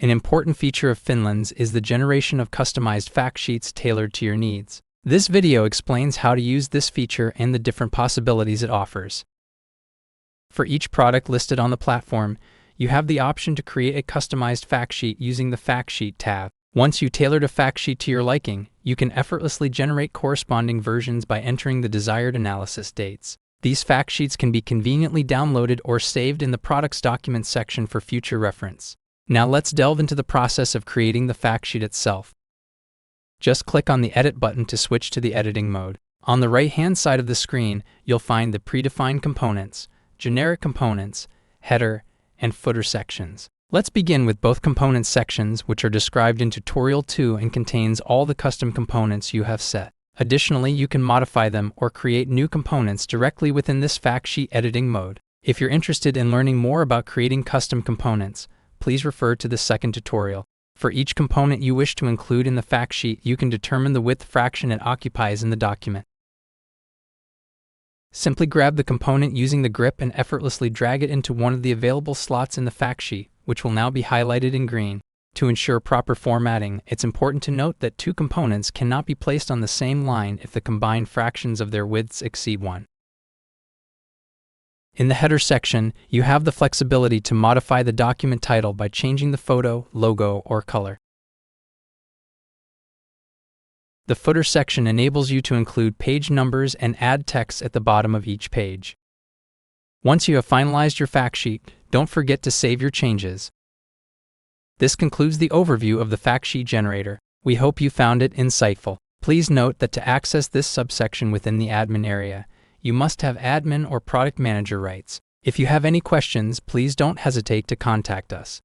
An important feature of Finlens is the generation of customized fact sheets tailored to your needs. This video explains how to use this feature and the different possibilities it offers. For each product listed on the platform, you have the option to create a customized fact sheet using the Factsheet tab. Once you tailored a fact sheet to your liking, you can effortlessly generate corresponding versions by entering the desired analysis dates. These fact sheets can be conveniently downloaded or saved in the Products Documents section for future reference. Now let's delve into the process of creating the fact sheet itself. Just click on the Edit button to switch to the editing mode. On the right-hand side of the screen, you'll find the predefined components, generic components, header, and footer sections. Let's begin with both components sections, which are described in Tutorial 2 and contains all the custom components you have set. Additionally, you can modify them or create new components directly within this fact sheet editing mode. If you're interested in learning more about creating custom components, please refer to the second tutorial. For each component you wish to include in the fact sheet, you can determine the width fraction it occupies in the document. Simply grab the component using the grip and effortlessly drag it into one of the available slots in the fact sheet, which will now be highlighted in green. To ensure proper formatting, it's important to note that two components cannot be placed on the same line if the combined fractions of their widths exceed 1. In the header section, you have the flexibility to modify the document title by changing the photo, logo, or color. The footer section enables you to include page numbers and add text at the bottom of each page. Once you have finalized your fact sheet, don't forget to save your changes. This concludes the overview of the Factsheet Generator. We hope you found it insightful. Please note that to access this subsection within the admin area, you must have admin or product manager rights. If you have any questions, please don't hesitate to contact us.